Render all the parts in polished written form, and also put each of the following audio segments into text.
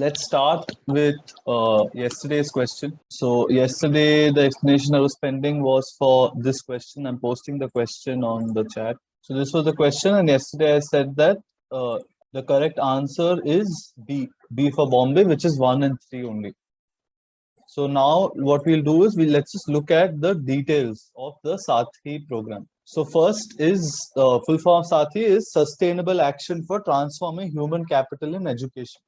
let's start with yesterday's question. So yesterday the explanation I was pending was for this question. I'm posting the question on the chat. So this was the question, and yesterday I said that the correct answer is B. B for Bombay, which is 1 and 3 only. So now what we'll do is let's just look at the details of the Sathi program. So first is full form of Sathi is Sustainable Action for Transforming Human Capital in Education.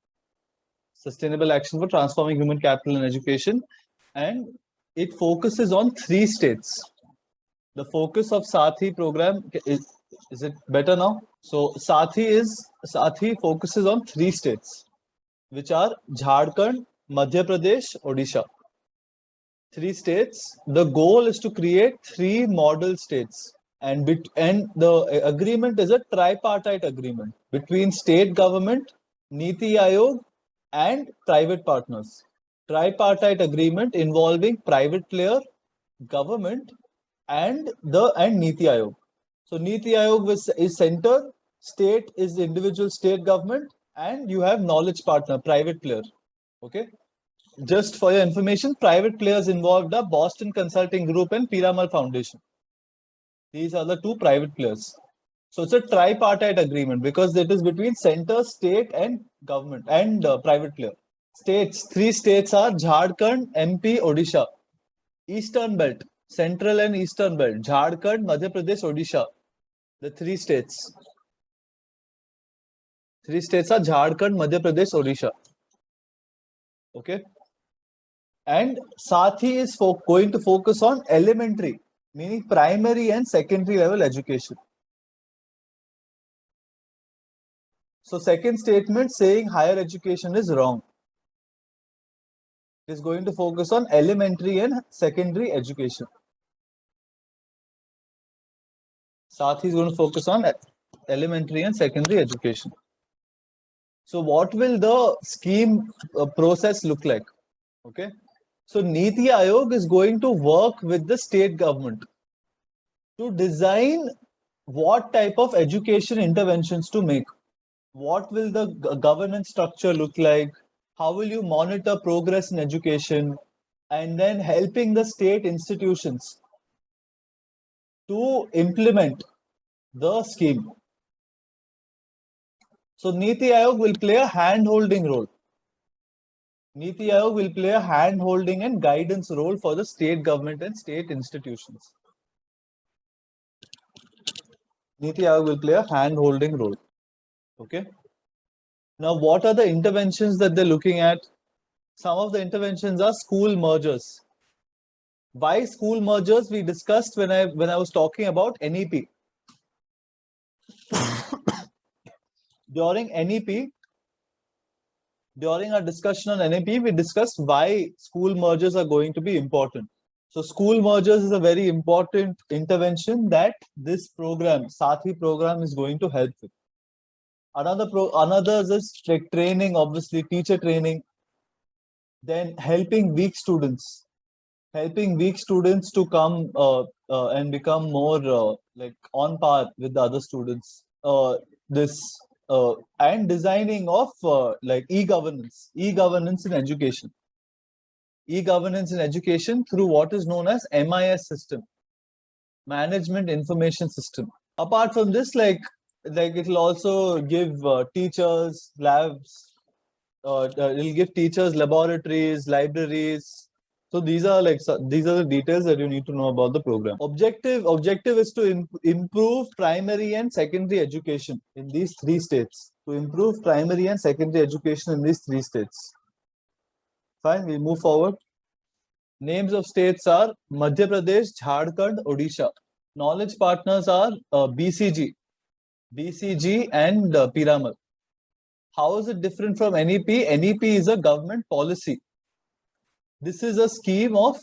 Sustainable Action for Transforming Human Capital in Education, and it focuses on 3 states. The focus of Sathi program is it better now? So Sathi focuses on 3 states, which are Jharkhand, Madhya Pradesh, Odisha. 3 states. The goal is to create 3 model states, and the agreement is a tripartite agreement between state government, Niti Aayog, and private partners. Tripartite agreement involving private player, government, and Niti Aayog. So Niti Aayog is center, state is individual state government, and you have knowledge partner, private player. Okay. Just for your information, private players involved are Boston Consulting Group and Piramal Foundation. These are the 2 private players. So it's a tripartite agreement because it is between center, state, and government and private player. States, 3 states are Jharkhand, MP, Odisha. Eastern belt, central and eastern belt, Jharkhand, Madhya Pradesh, Odisha. The 3 states. 3 states are Jharkhand, Madhya Pradesh, Odisha. Okay. And Sathi is going to focus on elementary, meaning primary and secondary level education. So second statement saying higher education is wrong. It is going to focus on elementary and secondary education. Sathi is going to focus on elementary and secondary education. So what will the scheme process look like? Okay. So Niti Aayog is going to work with the state government to design what type of education interventions to make. What will the governance structure look like? How will you monitor progress in education? And then helping the state institutions to implement the scheme. So Niti Aayog will play a hand-holding role. Niti Aayog will play a hand-holding and guidance role for the state government and state institutions. Niti Aayog will play a hand-holding role. Okay. Now, what are the interventions that they're looking at? Some of the interventions are school mergers. Why school mergers? We discussed when I was talking about NEP. During NEP, during our discussion on NEP, we discussed why school mergers are going to be important. So school mergers is a very important intervention that this program, Sathi program, is going to help with. Another is like training, obviously teacher training. Then helping weak students to come and become more like on par with the other students. And designing of like e-governance in education. E-governance in education through what is known as MIS system, Management Information System. Apart from this, like it will also give teachers labs. It will give teachers laboratories, libraries. So these are the details that you need to know about the program. Objective is to improve primary and secondary education in these 3 states. To improve primary and secondary education in these 3 states. Fine, we move forward. Names of states are Madhya Pradesh, Jharkhand, Odisha. Knowledge partners are BCG and Piramal. How is it different from NEP? NEP is a government policy. This is a scheme of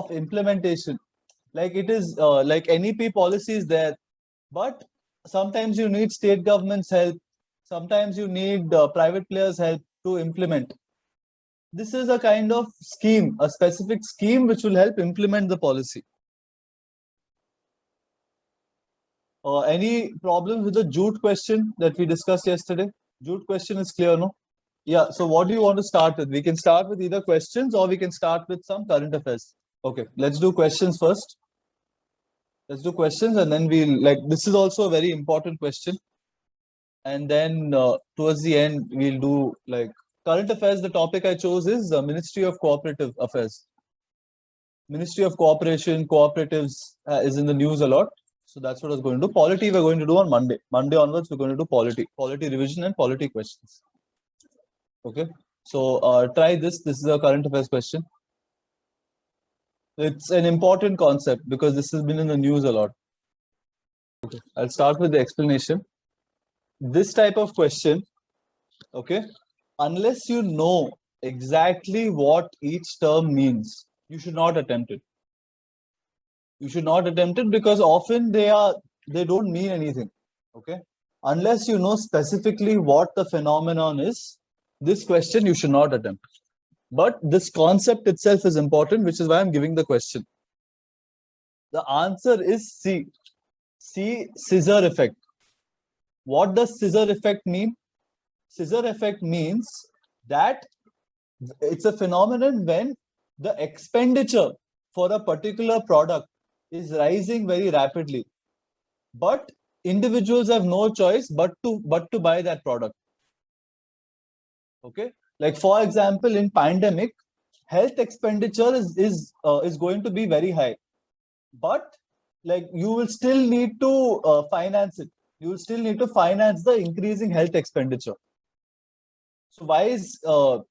implementation. Like it is like NEP policy is there, but sometimes you need state government's help. Sometimes you need private players' help to implement. This is a kind of scheme, a specific scheme which will help implement the policy. Any problems with the jute question that we discussed yesterday? Jute question is clear, no? Yeah, so what do you want to start with? We can start with either questions or we can start with some current affairs. Okay, let's do questions first. Let's do questions and then we'll like this is also a very important question. And then towards the end, we'll do like current affairs. The topic I chose is the Ministry of Cooperative Affairs. Ministry of Cooperation, cooperatives is in the news a lot. So that's what I was going to do. Polity we're going to do on Monday. Monday onwards, we're going to do polity revision and polity questions. Okay. So try this. This is a current affairs question. It's an important concept because this has been in the news a lot. Okay. I'll start with the explanation. This type of question, okay, unless you know exactly what each term means, you should not attempt it. You should not attempt it because often they don't mean anything. Okay. Unless you know specifically what the phenomenon is, this question you should not attempt. But this concept itself is important, which is why I'm giving the question. The answer is C. C, scissor effect. What does scissor effect mean? Scissor effect means that it's a phenomenon when the expenditure for a particular product is rising very rapidly, but individuals have no choice but to buy that product. Okay, like for example, in pandemic, health expenditure is going to be very high, but like you will still need to finance it. You will still need to finance the increasing health expenditure. So why is so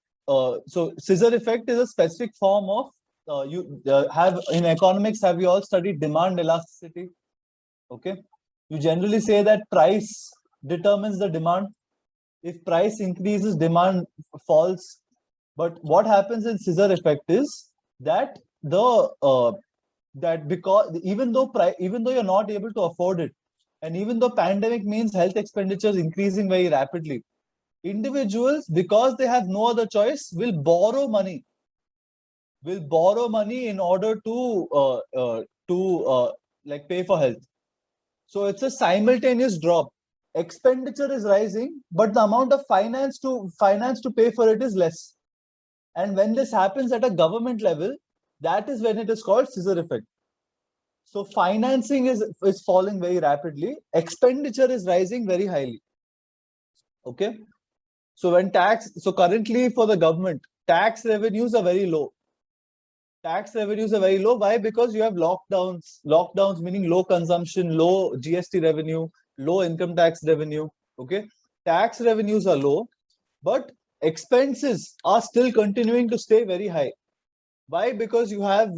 scissor effect is a specific form of you have in economics. Have you all studied demand elasticity? Okay, you generally say that price determines the demand. If price increases, demand falls. But what happens in scissor effect is that that because even though you're not able to afford it, and even though pandemic means health expenditures increasing very rapidly, individuals, because they have no other choice, will borrow money in order to like pay for health. So it's a simultaneous drop. Expenditure is rising, but the amount of finance to pay for it is less. And when this happens at a government level, that is when it is called scissor effect. So financing is falling very rapidly. Expenditure is rising very highly. Okay. So currently for the government, tax revenues are very low. Tax revenues are very low. Why? Because you have lockdowns. Lockdowns meaning low consumption, low GST revenue, low income tax revenue. Okay. Tax revenues are low, but expenses are still continuing to stay very high. Why? Because you have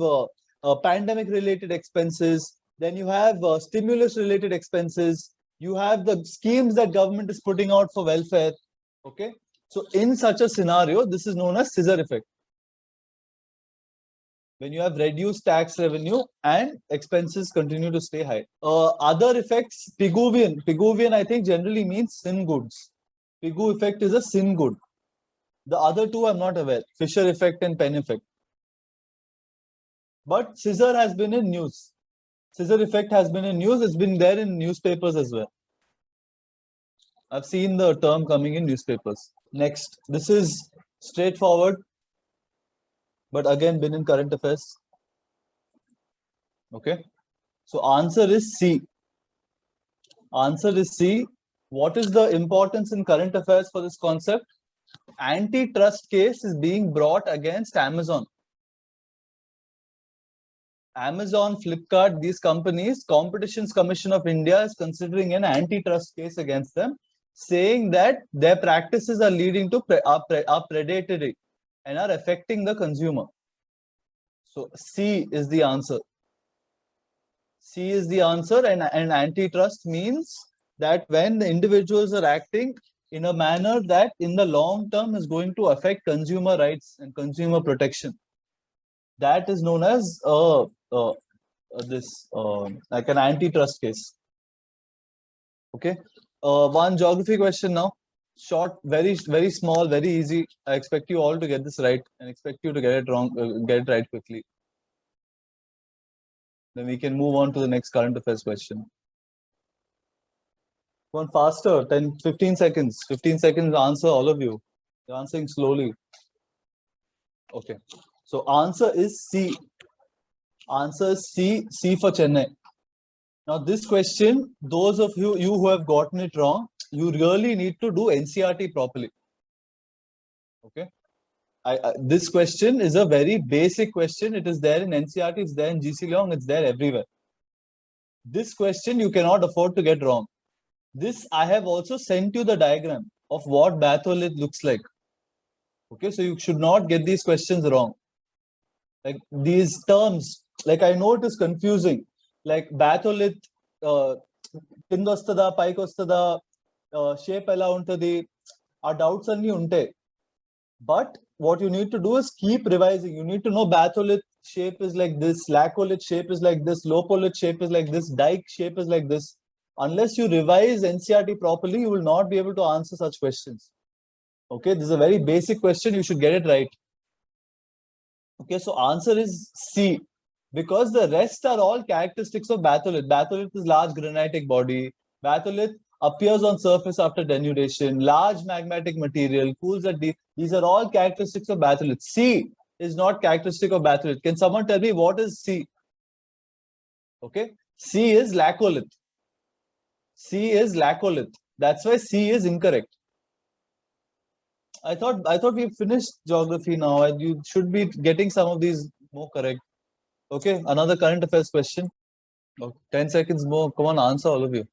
pandemic related expenses, then you have stimulus related expenses, you have the schemes that government is putting out for welfare. Okay. So in such a scenario, this is known as scissor effect. When you have reduced tax revenue and expenses continue to stay high. Other effects, Pigouvian. Pigouvian, I think, generally means sin goods. Pigou effect is a sin good. The other two I'm not aware. Fisher effect and Penn effect. But scissor has been in news. Scissor effect has been in news. It's been there in newspapers as well. I've seen the term coming in newspapers. Next, this is straightforward, but again been in current affairs. Okay. So answer is C. Answer is C. What is the importance in current affairs for this concept? Antitrust case is being brought against Amazon. Amazon, Flipkart, these companies, Competitions Commission of India is considering an antitrust case against them, saying that their practices are leading to are predatory and are affecting the consumer. So C is the answer. C is the answer, and antitrust means that when the individuals are acting in a manner that in the long term is going to affect consumer rights and consumer protection. That is known as like an antitrust case. Okay. One geography question now. Short, very, very small, very easy. I expect you all to get this right and expect you to get it wrong, get it right quickly. Then we can move on to the next current affairs question. Go on faster, 10, 15 seconds. 15 seconds answer, all of you. You're answering slowly. Okay. So answer is C. Answer is C. C for Chennai. Now this question, those of you who have gotten it wrong, you really need to do NCERT properly. Okay. This question is a very basic question. It is there in NCERT, it's there in GC Leong, it's there everywhere. This question you cannot afford to get wrong. This I have also sent you the diagram of what batholith looks like. Okay, so you should not get these questions wrong. Like these terms, like I know it is confusing. Like batholith, kindostada, paikostada, shape ela untadi. Our doubts only unte. But what you need to do is keep revising. You need to know batholith shape is like this, laccolith shape is like this, lopolith shape is like this, dike shape is like this. Unless you revise NCERT properly, you will not be able to answer such questions. Okay, this is a very basic question. You should get it right. Okay, so answer is C, because the rest are all characteristics of batholith. Batholith is large granitic body. Batholith appears on surface after denudation. Large magmatic material, cools at deep. These are all characteristics of batholith. C is not characteristic of batholith. Can someone tell me what is C? Okay, C is laccolith. C is laccolith. That's why C is incorrect. I thought we finished geography now, and you should be getting some of these more correct. Okay, another current affairs question. Okay, 10 seconds more. Come on, answer all of you.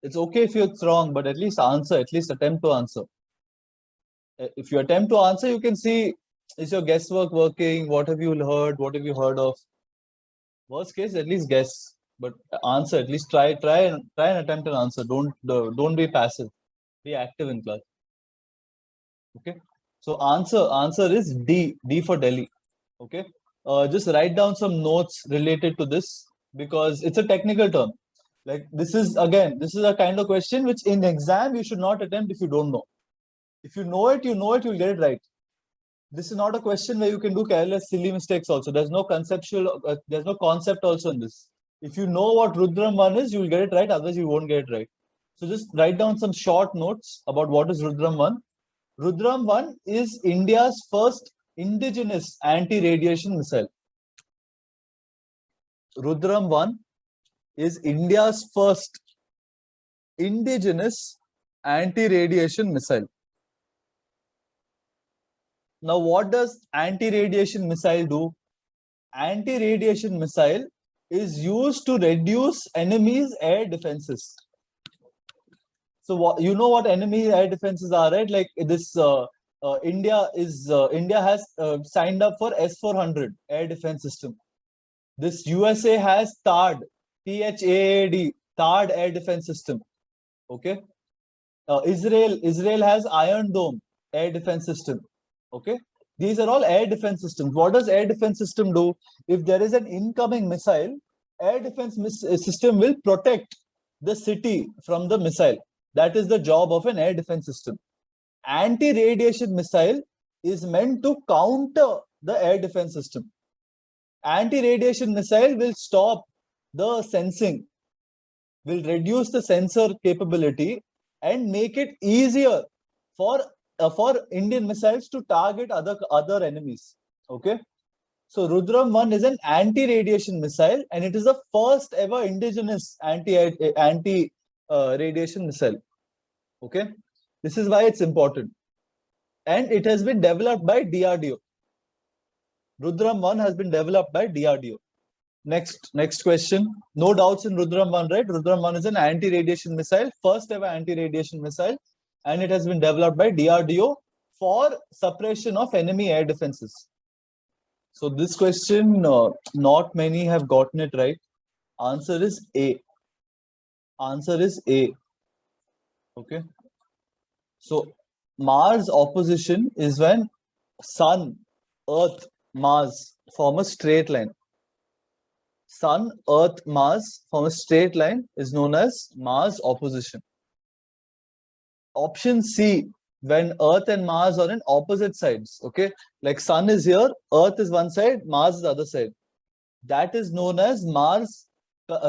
It's okay if it's wrong, but at least answer, at least attempt to answer. If you attempt to answer, you can see, is your guesswork working? What have you heard? What have you heard of? Worst case, at least guess, but answer. At least try and attempt an answer. Don't be passive. Be active in class. Okay. So answer is D. D for Delhi. Okay. Just write down some notes related to this because it's a technical term. Like this is a kind of question which in exam you should not attempt if you don't know. If you know it, you'll get it right. This is not a question where you can do careless, silly mistakes also. There's no there's no concept also in this. If you know what Rudram 1 is, you'll get it right, otherwise you won't get it right. So just write down some short notes about what is Rudram 1. Rudram 1 is India's first indigenous anti-radiation missile. Rudram 1 is India's first indigenous anti-radiation missile. Now, what does anti-radiation missile do? Anti-radiation missile is used to reduce enemies' air defenses. So, what enemy air defenses are, right? Like this, India has signed up for S-400 air defense system. This USA has THAAD, THAAD, THAAD air defense system. Okay. Israel has Iron Dome air defense system. Okay. These are all air defense systems. What does air defense system do? If there is an incoming missile, air defense system will protect the city from the missile. That is the job of an air defense system. Anti-radiation missile is meant to counter the air defense system. Anti-radiation missile will stop the sensing, will reduce the sensor capability and make it easier for Indian missiles to target other enemies. Okay, so Rudram 1 is an anti-radiation missile, and it is the first ever indigenous anti-radiation missile. Okay, this is why it's important, and it has been developed by DRDO. Rudram 1 has been developed by DRDO. Next question. No doubts in Rudram 1, right? Rudram 1 is an anti-radiation missile, first ever anti-radiation missile, and it has been developed by DRDO for suppression of enemy air defenses. So this question, not many have gotten it right. Answer is A. Answer is A. Okay. So Mars opposition is when Sun, Earth, Mars form a straight line. Sun, Earth, Mars form a straight line is known as Mars opposition. Option C, when Earth and Mars are in opposite sides. Okay, like Sun is here, Earth is one side, Mars is the other side. That is known as Mars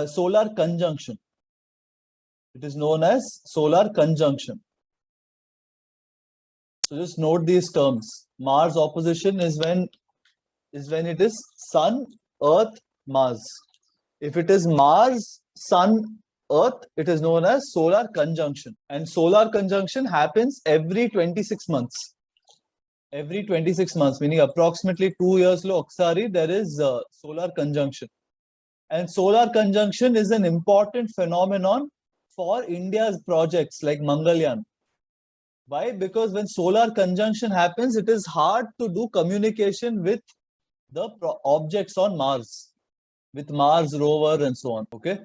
solar conjunction. It is known as solar conjunction. So just note these terms. Mars opposition is when it is Sun, Earth, Mars. If it is Mars, Sun, Earth, it is known as solar conjunction. And solar conjunction happens every 26 months. Every 26 months, meaning approximately 2 years lo oksari, there is solar conjunction. And solar conjunction is an important phenomenon for India's projects like Mangalyaan. Why? Because when solar conjunction happens, it is hard to do communication with the objects on Mars, with Mars rover and so on. Okay.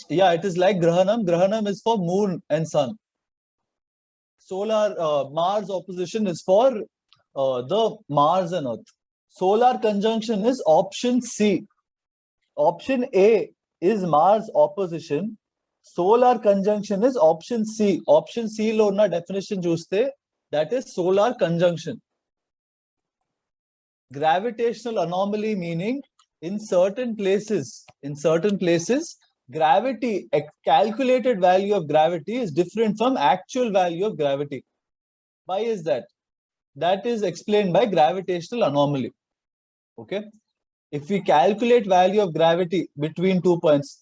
Yeah, it is like Grahanam. Grahanam is for moon and sun. Solar Mars opposition is for the Mars and Earth. Solar conjunction is option C. Option A is Mars opposition. Solar conjunction is option C. Option C lo na definition chuste, that is solar conjunction. Gravitational anomaly meaning in certain places, gravity, a calculated value of gravity is different from actual value of gravity. Why is that? That is explained by gravitational anomaly. Okay. If we calculate value of gravity between 2 points,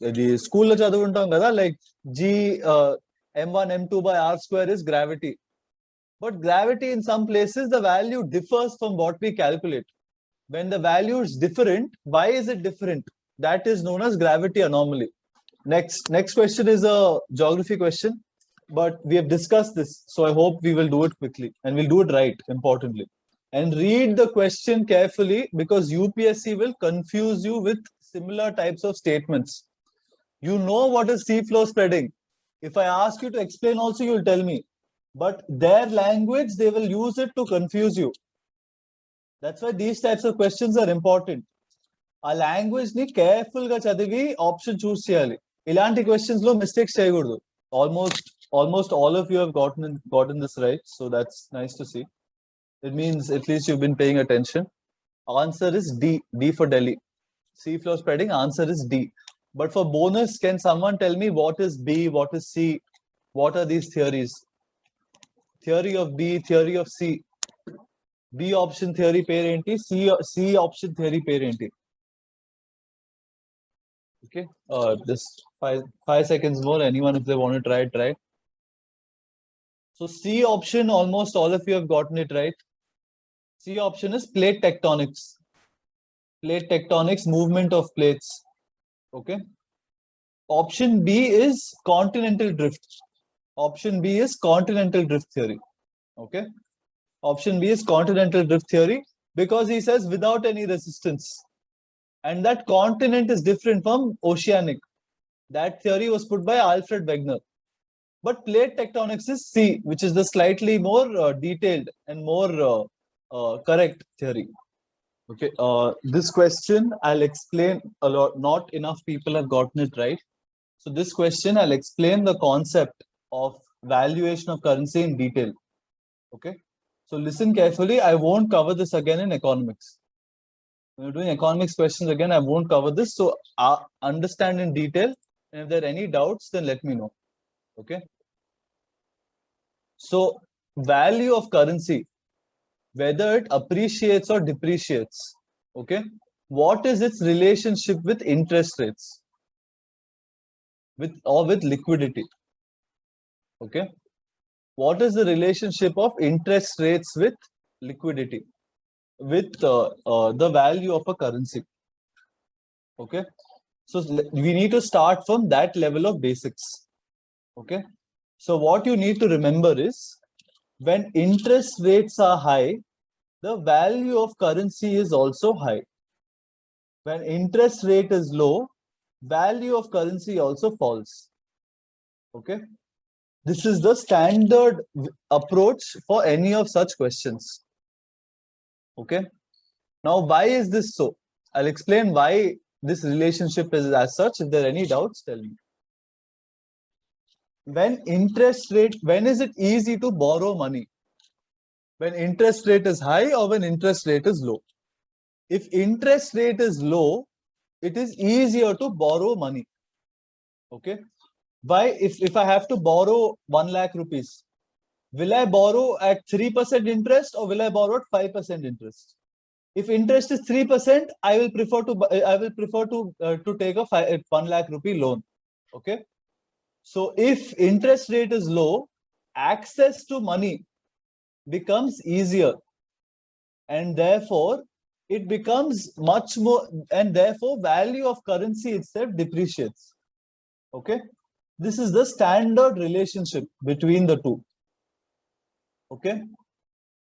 the school lo chaduvuntam kada, like G m1 m2 by r square is gravity. But gravity in some places, the value differs from what we calculate. When the value is different, why is it different? That is known as gravity anomaly. Next question is a geography question, but we have discussed this, so I hope we will do it quickly and we'll do it right, importantly. And read the question carefully because UPSC will confuse you with similar types of statements. You know what is seafloor spreading. If I ask you to explain also, you'll tell me. But their language, they will use it to confuse you. That's why these types of questions are important. A language ni careful ga chadivi option choose cheyali. Ilanti questions lo mistakes cheyagurdu. Almost all of you have gotten this right, so that's nice to see. It means at least you've been paying attention. Answer is D. D for Delhi. Seafloor spreading, answer is D. But for bonus, can someone tell me what is B, what is C? What are these theories? Theory of B, theory of C. B option theory parenti, C option theory parenti. Okay, just five seconds more. Anyone, if they want to try, try. So C option, almost all of you have gotten it right. C option is plate tectonics. Plate tectonics, movement of plates. Okay. Option B is continental drift. Option B is continental drift theory. Okay. Option B is continental drift theory because he says without any resistance. And that continent is different from oceanic. That theory was put by Alfred Wegener. But plate tectonics is C, which is the slightly more detailed and more correct theory. Okay, this question I'll explain a lot. Not enough people have gotten it right. So this question I'll explain the concept of valuation of currency in detail. Okay, so listen carefully. I won't cover this again in economics. When you're doing economics questions again, I won't cover this. So understand in detail. And if there are any doubts, then let me know. Okay. So value of currency, whether it appreciates or depreciates. Okay. What is its relationship with interest rates? With liquidity. Okay. What is the relationship of interest rates with liquidity? With the value of a currency. Okay. So we need to start from that level of basics. Okay. So what you need to remember is when interest rates are high, the value of currency is also high. When interest rate is low, value of currency also falls. Okay. This is the standard approach for any of such questions. Okay. Now, why is this so? I'll explain why this relationship is as such. If there are any doubts, tell me. When is it easy to borrow money? When interest rate is high or when interest rate is low? If interest rate is low, it is easier to borrow money. Okay. Why? If I have to borrow 1 lakh rupees, Will I borrow at 3% interest or will I borrow at 5% interest? If interest is 3%, I will prefer to take a 1 lakh rupee loan. Okay. So if interest rate is low, access to money becomes easier, and therefore it becomes much more, and therefore value of currency itself depreciates. Okay. This is the standard relationship between the two. Okay.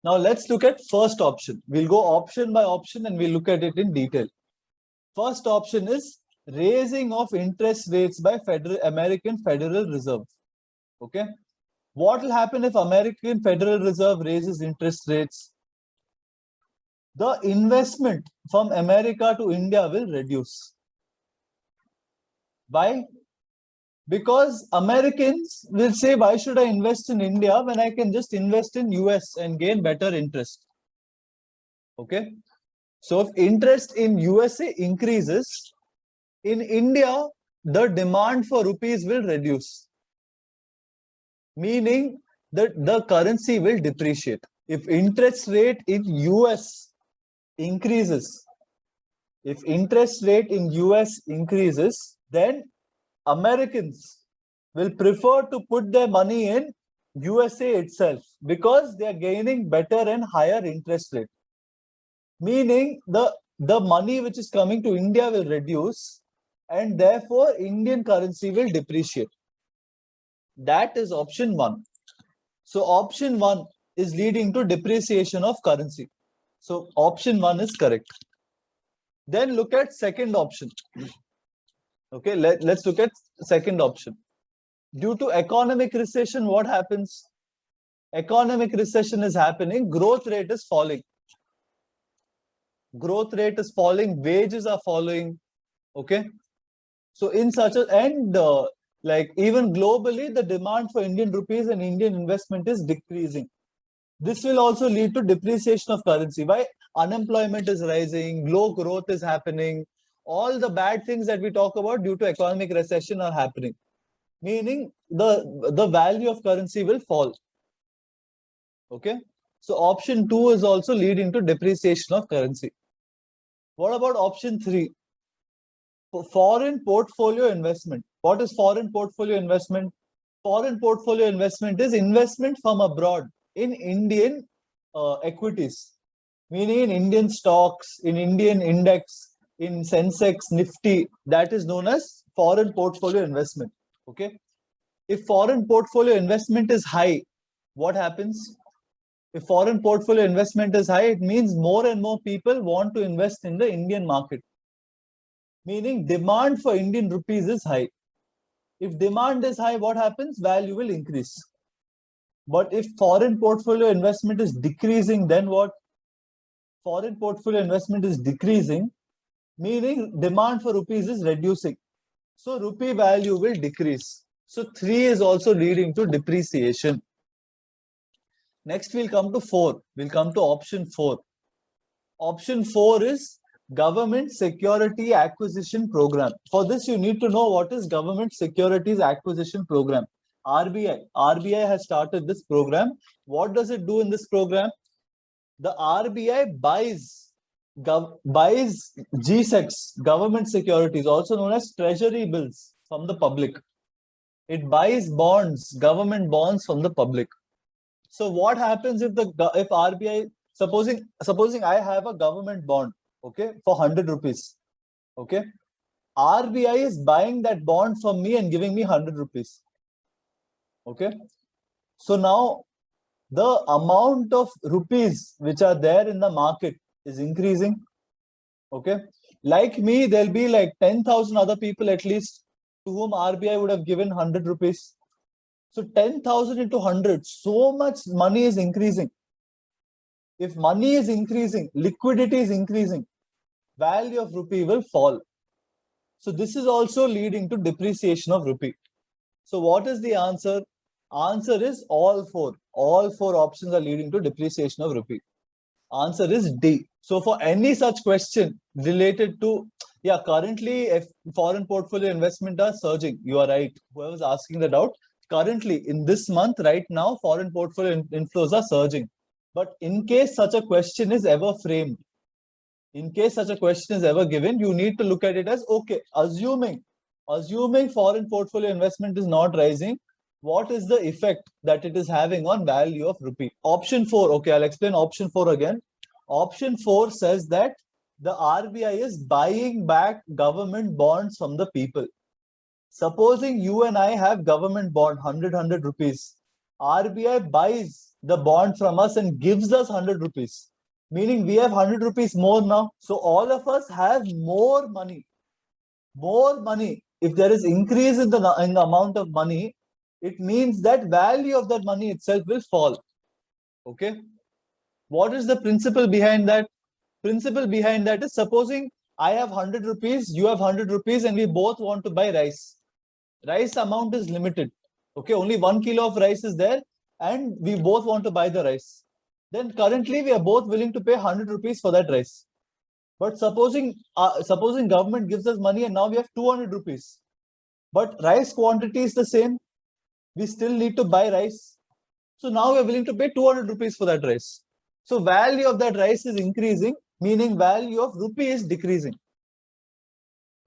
Now let's look at first option. We'll go option by option and we'll look at it in detail. First option is raising of interest rates by American Federal Reserve. Okay. What will happen if American Federal Reserve raises interest rates? The investment from America to India will reduce. Why? Because Americans will say, why should I invest in India when I can just invest in US and gain better interest? Okay. So if interest in USA increases, in India, the demand for rupees will reduce, meaning that the currency will depreciate. If interest rate in US increases, then Americans will prefer to put their money in USA itself because they are gaining better and higher interest rate. Meaning the money which is coming to India will reduce and therefore Indian currency will depreciate. That is option 1. So option 1 is leading to depreciation of currency. So option 1 is correct. Then look at second option. Okay, let's look at second option. Due to economic recession, what happens? Economic recession is happening, growth rate is falling. Growth rate is falling, wages are falling. Okay. So in such a, and like even globally, the demand for Indian rupees and Indian investment is decreasing. This will also lead to depreciation of currency. Why? Unemployment is rising, low growth is happening. All the bad things that we talk about due to economic recession are happening. Meaning the value of currency will fall. Okay. So option 2 is also leading to depreciation of currency. What about option 3? Foreign portfolio investment. What is foreign portfolio investment? Foreign portfolio investment is investment from abroad in Indian equities, meaning in Indian stocks, in Indian index, in Sensex, Nifty. That is known as foreign portfolio investment. Okay. If foreign portfolio investment is high, what happens? If foreign portfolio investment is high, it means more and more people want to invest in the Indian market. Meaning demand for Indian rupees is high. If demand is high, what happens? Value will increase. But if foreign portfolio investment is decreasing, then what? Foreign portfolio investment is decreasing, meaning demand for rupees is reducing. So rupee value will decrease. So 3 is also leading to depreciation. Next, we'll come to 4. We'll come to option 4. Option 4 is Government Security Acquisition Program. For this, you need to know what is Government Securities Acquisition Program. RBI has started this program. What does it do in this program? The RBI buys GSECs, government securities, also known as treasury bills, from the public. It buys bonds, government bonds from the public. So what happens if RBI, supposing I have a government bond, okay, for 100 rupees, okay, RBI is buying that bond from me and giving me 100 rupees, okay. So now the amount of rupees which are there in the market is increasing, okay. Like me, there'll be like 10,000 other people at least to whom RBI would have given 100 rupees. So 10,000 into 100, so much money is increasing. If money is increasing, liquidity is increasing, value of rupee will fall. So this is also leading to depreciation of rupee. So what is the answer? Answer is all 4. All 4 options are leading to depreciation of rupee. Answer is D. So for any such question related to, currently if foreign portfolio investment are surging, you are right. Whoever's asking the doubt, currently in this month, right now, foreign portfolio inflows are surging. But in case such a question is ever framed, in case such a question is ever given, you need to look at it as, okay, assuming foreign portfolio investment is not rising, what is the effect that it is having on value of rupee? Option 4, okay, I'll explain option 4 again. Option 4 says that the RBI is buying back government bonds from the people. Supposing you and I have government bond, 100 rupees. RBI buys the bond from us and gives us 100 rupees. Meaning we have 100 rupees more now. So all of us have more money. More money. If there is increase in the amount of money, it means that value of that money itself will fall. Okay. What is the principle behind that? Principle behind that is, supposing I have 100 rupees, you have 100 rupees, and we both want to buy rice. Rice amount is limited. Okay, only 1 kilo of rice is there, and we both want to buy the rice. Then currently we are both willing to pay 100 rupees for that rice. But supposing government gives us money and now we have 200 rupees. But rice quantity is the same. We still need to buy rice. So now we are willing to pay 200 rupees for that rice. So value of that rice is increasing, meaning value of rupee is decreasing.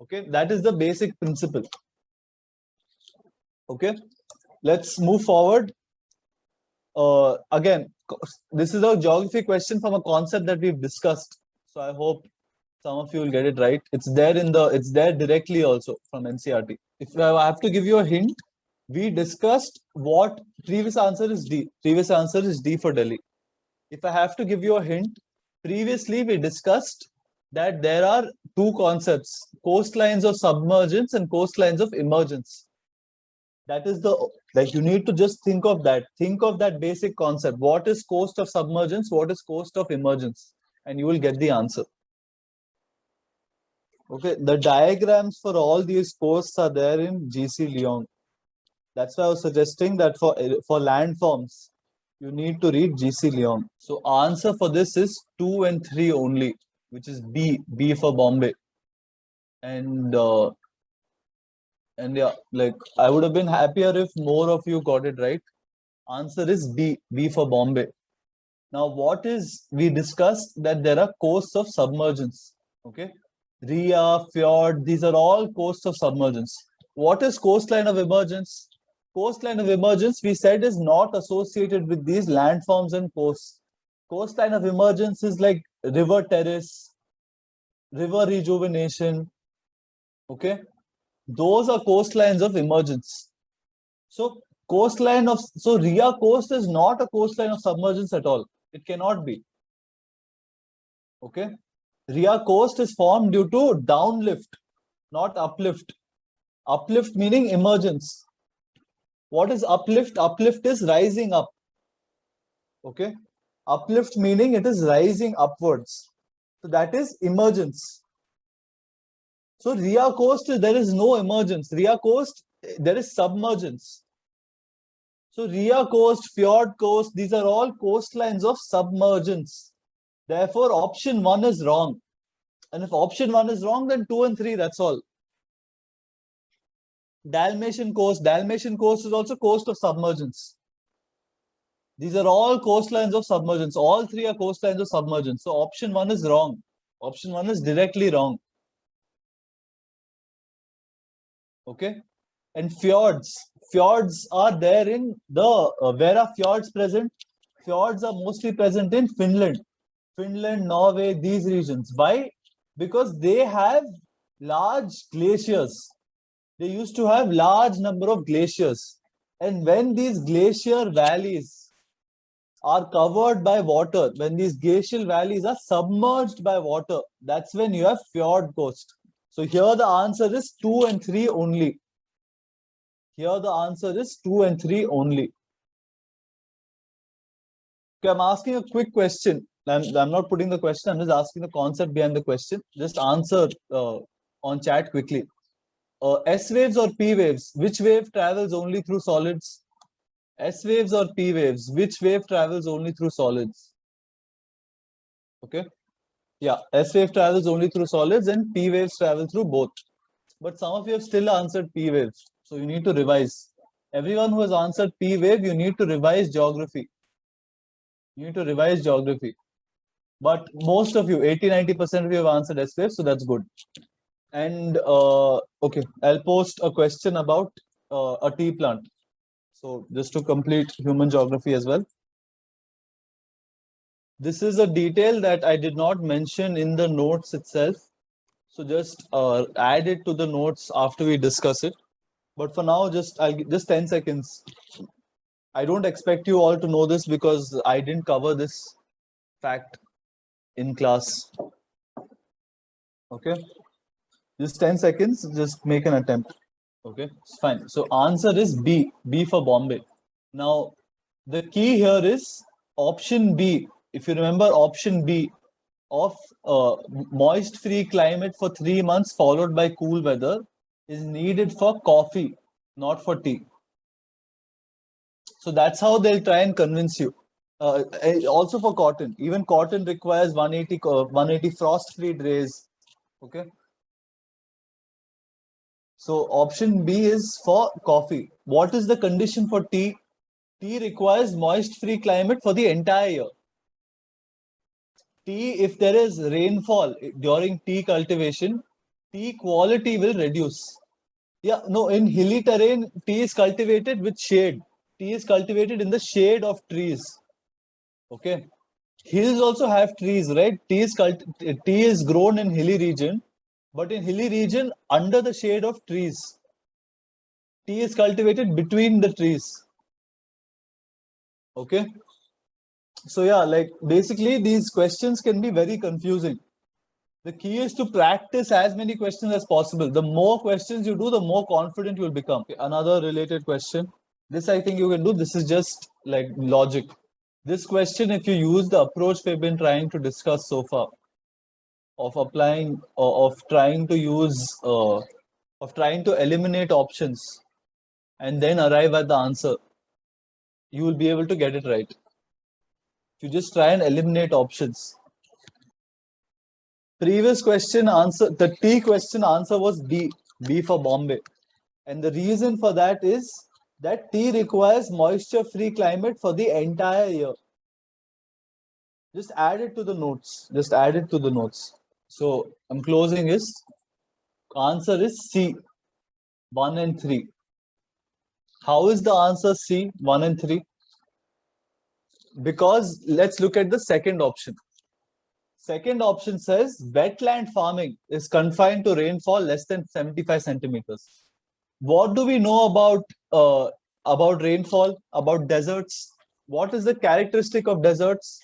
Okay, that is the basic principle. Okay, let's move forward. Again, this is a geography question from a concept that we've discussed. So I hope some of you will get it right. It's there directly also from NCERT. If I have to give you a hint, we discussed what previous answer is D. Previous answer is D for Delhi. If I have to give you a hint, previously we discussed that there are two concepts: coastlines of submergence and coastlines of emergence. That is you need to just think of that. Think of that basic concept. What is coast of submergence? What is coast of emergence? And you will get the answer. Okay, the diagrams for all these coasts are there in GC Leong. That's why I was suggesting that for landforms, you need to read GC Leong. So answer for this is 2 and 3 only, which is B for Bombay. And yeah, like I would have been happier if more of you got it right. Answer is B for Bombay. Now, we discussed that there are coasts of submergence. Okay, Ria, Fjord, these are all coasts of submergence. What is coastline of emergence? Coastline of emergence, we said, is not associated with these landforms and coasts. Coastline of emergence is like river terrace, river rejuvenation. Okay, those are coastlines of emergence. So Ria coast is not a coastline of submergence at all. It cannot be. Okay, Ria coast is formed due to downlift, not uplift. Uplift meaning emergence. What is uplift? Uplift is rising up. Okay, uplift meaning it is rising upwards. So that is emergence. So Ria coast, there is no emergence. Ria coast, there is submergence. So Ria coast, Fjord coast, these are all coastlines of submergence. Therefore, option 1 is wrong. And if option 1 is wrong, then 2 and 3, that's all. Dalmatian coast is also coast of submergence. These are all coastlines of submergence. All 3 are coastlines of submergence. So option 1 is wrong. Option 1 is directly wrong. Okay. And fjords are there in the where are fjords present? Fjords are mostly present in Finland, Norway, these regions. Why? Because they have large glaciers. They used to have large number of glaciers, and when these glacier valleys are covered by water, when these glacial valleys are submerged by water, that's when you have fjord coast. So here the answer is 2 and 3 only. Here the answer is 2 and 3 only. Okay, I'm asking a quick question. I'm not putting the question, I'm just asking the concept behind the question. Just answer on chat quickly. S waves or P waves? Which wave travels only through solids? S waves or P waves? Which wave travels only through solids? Okay. Yeah, S wave travels only through solids and P waves travel through both. But some of you have still answered P waves. So you need to revise. Everyone who has answered P wave, you need to revise geography. You need to revise geography. But most of you, 80-90% of you have answered S wave, so that's good. And okay, I'll post a question about a tea plant. So just to complete human geography as well. This is a detail that I did not mention in the notes itself. So just add it to the notes after we discuss it. But for now, just 10 seconds. I don't expect you all to know this because I didn't cover this fact in class. Okay, just 10 seconds, just make an attempt. Okay, it's fine. So answer is B for Bombay. Now, the key here is option B. If you remember option B of moist free climate for 3 months followed by cool weather is needed for coffee, not for tea. So that's how they'll try and convince you. Also for cotton, even cotton requires 180 frost-free days. Okay. So option B is for coffee. What is the condition for tea? Tea requires moist-free climate for the entire year. Tea, if there is rainfall during tea cultivation, tea quality will reduce. Yeah, no, in hilly terrain, tea is cultivated with shade. Tea is cultivated in the shade of trees. Okay. Hills also have trees, right? Tea is grown in hilly region, but in hilly region under the shade of trees. Tea is cultivated between the trees. Okay. So yeah, like basically these questions can be very confusing. The key is to practice as many questions as possible. The more questions you do, the more confident you will become. Another related question. This I think you can do. This is just like logic. This question, if you use the approach we've been trying to discuss so far, of applying, of trying to use, of trying to eliminate options and then arrive at the answer, you will be able to get it right. If you just try and eliminate options. Previous question answer, the T question answer was B for Bombay. And the reason for that is that tea requires moisture-free climate for the entire year. Just add it to the notes. Just add it to the notes. So I'm closing is answer is C, 1 and 3. How is the answer C, 1 and 3? Because let's look at the second option. Second option says wetland farming is confined to rainfall less than 75 centimeters. What do we know about rainfall, about deserts? What is the characteristic of deserts?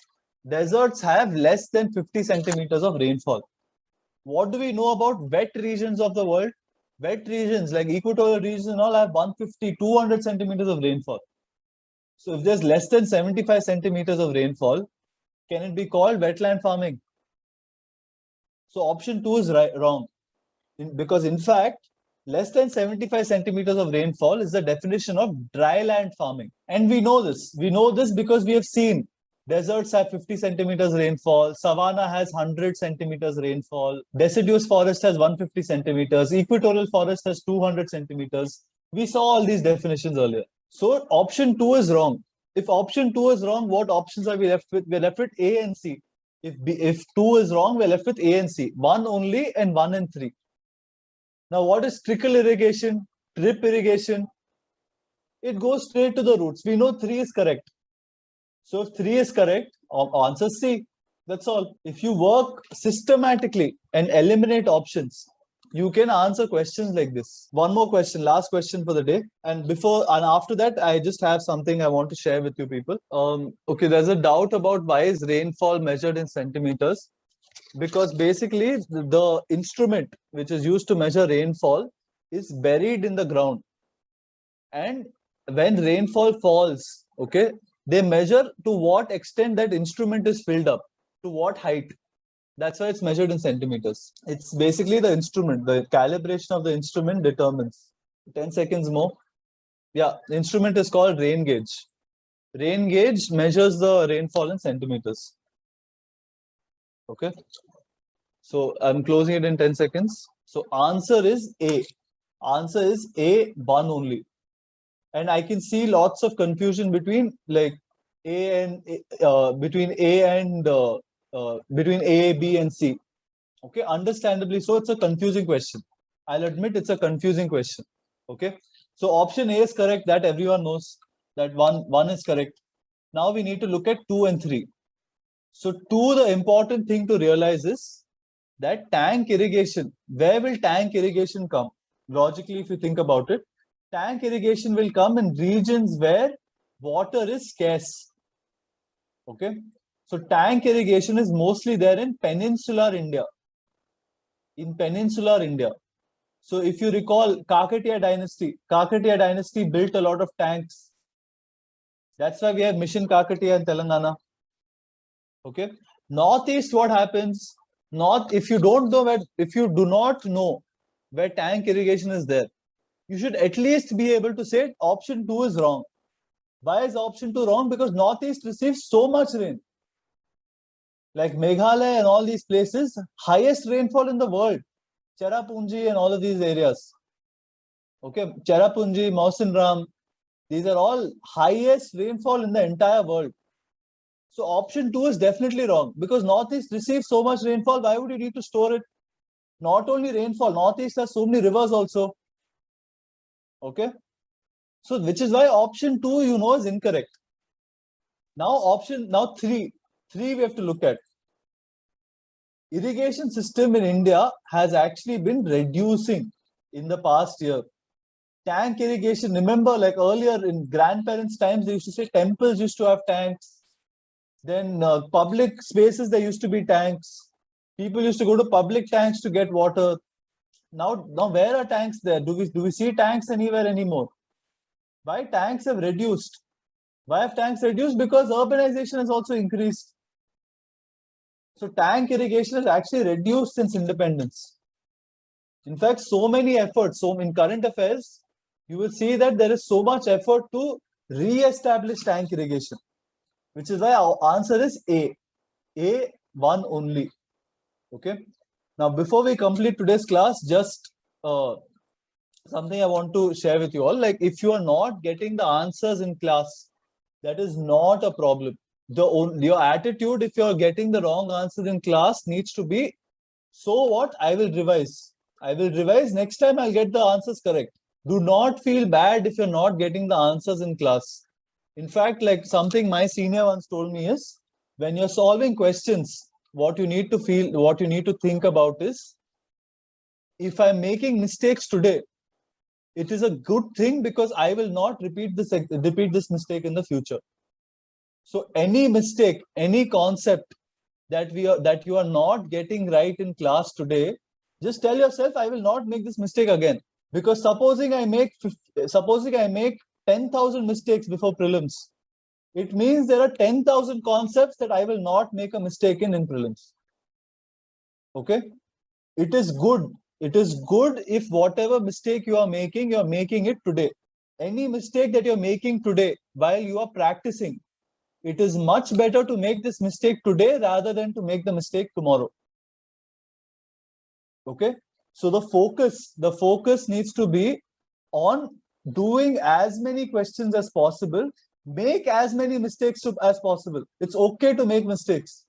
Deserts have less than 50 centimeters of rainfall. What do we know about wet regions of the world? Wet regions like equatorial regions and all have 150, 200 centimeters of rainfall. So if there's less than 75 centimeters of rainfall, can it be called wetland farming? So option 2 is wrong. Because in fact, less than 75 centimeters of rainfall is the definition of dry land farming. And we know this. We know this because we have seen deserts have 50 centimeters rainfall, savanna has 100 centimeters rainfall, deciduous forest has 150 centimeters, equatorial forest has 200 centimeters. We saw all these definitions earlier. So option 2 is wrong. If option 2 is wrong, what options are we left with? We're left with A and C. If 2 is wrong, we're left with A and C. 1 only and 1 and 3. Now, what is trickle irrigation, drip irrigation? It goes straight to the roots. We know 3 is correct. So if 3 is correct, answer C. That's all. If you work systematically and eliminate options, you can answer questions like this. One more question, last question for the day. And after that, I just have something I want to share with you people. Okay, there's a doubt about why is rainfall measured in centimeters? Because basically the instrument which is used to measure rainfall is buried in the ground, and when rainfall falls, okay, they measure to what extent that instrument is filled up, to what height. That's why it's measured in centimeters. It's basically the instrument, the calibration of the instrument determines. 10 seconds more. Yeah, the instrument is called rain gauge. Rain gauge measures the rainfall in centimeters. Okay. So I'm closing it in 10 seconds. So answer is A. Answer is A, 1 only. and I can see lots of confusion between like A and between A, B, and C. Okay, understandably so. It's a confusing question. I'll admit it's a confusing question. Okay, so option A is correct. That everyone knows that one is correct. Now we need to look at 2 and 3. So 2, the important thing to realize is that tank irrigation. Where will tank irrigation come? Logically, if you think about it, tank irrigation will come in regions where water is scarce. Okay, so tank irrigation is mostly there in peninsular India. In peninsular India. So if you recall Kakatiya dynasty built a lot of tanks. That's why we have Mission Kakatiya in Telangana. Okay. Northeast, what happens? If you don't know if you do not know where tank irrigation is there, you should at least be able to say option 2 is wrong. Why is option 2 wrong? Because Northeast receives so much rain. Like Meghalaya and all these places, highest rainfall in the world. Cherrapunji and all of these areas. Okay, Cherrapunji, Mausinram, these are all highest rainfall in the entire world. So option 2 is definitely wrong because Northeast receives so much rainfall. Why would you need to store it? Not only rainfall, Northeast has so many rivers also. Okay. So which is why option 2, is incorrect. Now 3 we have to look at. Irrigation system in India has actually been reducing in the past year. Tank irrigation, remember like earlier in grandparents' times, they used to say temples used to have tanks. Then public spaces, there used to be tanks. People used to go to public tanks to get water. Now where are tanks there? Do we see tanks anywhere anymore? Why tanks have reduced? Why have tanks reduced? Because urbanization has also increased. So tank irrigation has actually reduced since independence. In fact, so many efforts. So in current affairs, you will see that there is so much effort to re-establish tank irrigation, which is why our answer is A. A, one only. Okay. Now, before we complete today's class, just something I want to share with you all. Like, if you are not getting the answers in class, that is not a problem. Your attitude, if you are getting the wrong answer in class, needs to be, so what? I will revise. I will revise. Next time I'll get the answers correct. Do not feel bad if you're not getting the answers in class. In fact, like something my senior once told me is, when you're solving questions, what you need to think about is, if I'm making mistakes today, it is a good thing because I will not repeat this mistake in the future. So any mistake, any concept that you are not getting right in class today, just tell yourself, I will not make this mistake again. Because supposing I make 10,000 mistakes before prelims, it means there are 10,000 concepts that I will not make a mistake in prelims. Okay, it is good. It is good if whatever mistake you are making it today. Any mistake that you're making today while you are practicing, it is much better to make this mistake today rather than to make the mistake tomorrow. Okay, so the focus needs to be on doing as many questions as possible, make as many mistakes as possible. It's okay to make mistakes.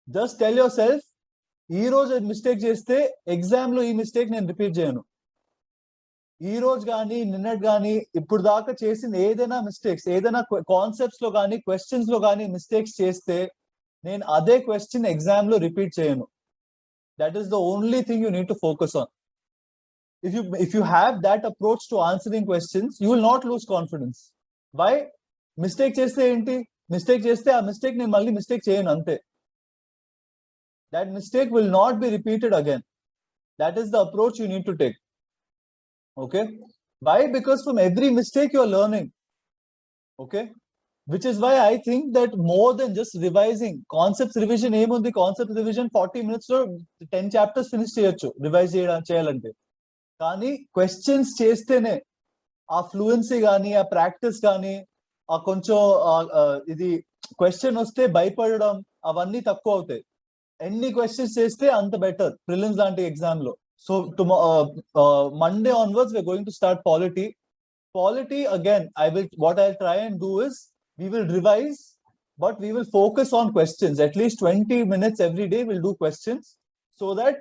Just tell yourself, ఈ రోజు mistake చేస్తే exam లో ఈ mistake నేను repeat చేయను. ఈ రోజు కానీ నిన్నటి కానీ ఇప్పుడు దాకా చేసిన ఏదైనా మిస్టేక్స్, ఏదైనా కాన్సెప్ట్స్ లో కానీ క్వశ్చన్స్ లో కానీ మిస్టేక్స్ చేస్తే నేను అదే క్వశ్చన్ ఎగ్జామ్ లో రిపీట్ చేయను. That is the only thing you need to focus on. If you have that approach to answering questions, you will not lose confidence. Why? Mistake చేస్తే ఏంటి? Mistake చేస్తే ఆ మిస్టేక్ నేను మళ్ళీ మిస్టేక్ చేయను అంతే. That mistake will not be repeated again. That is the approach you need to take. Okay? Why? Because from every mistake you are learning. Okay? Which is why I think that more than just revising, concepts revision ఏముంది? Concepts revision 40 minutes లో 10 chapters finish చేయొచ్చు revise చేయాలంటే. కానీ questions చేస్తేనే ఆ fluency కానీ ఆ practice కానీ ఆ కొంచెం ఇది క్వశ్చన్ వస్తే భయపడడం అవన్నీ తక్కువ అవుతాయి. ఎన్ని క్వశ్చన్స్ చేస్తే అంత బెటర్ ప్రిలిమ్స్ లాంటి ఎగ్జామ్ లో. So Monday onwards we're going to start polity. Polity, again, what I'll try and do is, we will revise, but we will focus on questions. At least 20 minutes every day we'll do questions, so that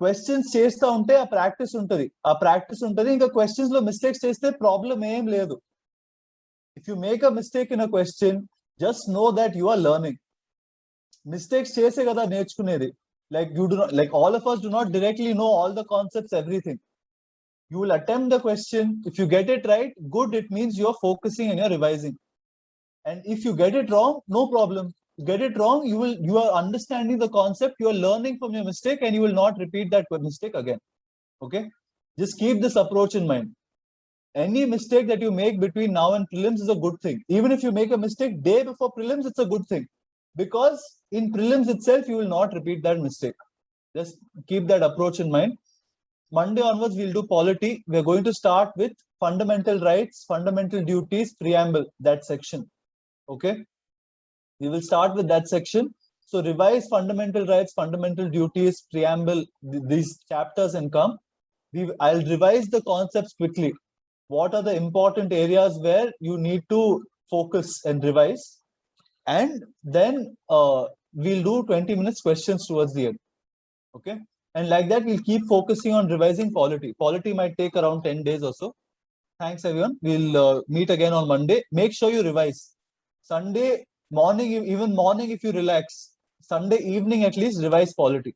questions చేస్తా ఉంటే ఆ practice ఉంటుంది. ఇంకా questions లో mistakes చేస్తే problem ఏం లేదు. If you make a mistake in a question, just know that you are learning. Mistakes చేసే కదా నేర్చుకునేది. Like you do not, like all of us do not directly know all the concepts, everything. You will attempt the question. If you get it right, good, it means you're focusing and you're revising. And if you get it wrong, no problem. You get it wrong, you are understanding the concept, you are learning from your mistake, and you will not repeat that mistake again. Okay? Just keep this approach in mind. Any mistake that you make between now and prelims is a good thing. Even if you make a mistake day before prelims, it's a good thing. Because in prelims itself, you will not repeat that mistake. Just keep that approach in mind. Monday onwards, we'll do polity. We're going to start with fundamental rights, fundamental duties, preamble, that section. Okay? We will start with that section. So revise fundamental rights, fundamental duties, preamble, these chapters, and come. I'll revise the concepts quickly. What are the important areas where you need to focus and revise? And then we'll do 20 minutes questions towards the end. Okay? And like that, we'll keep focusing on revising polity. Polity might take around 10 days or so. Thanks, everyone. We'll meet again on Monday. Make sure you revise. Sunday morning, even morning, if you relax. Sunday evening, at least, revise polity.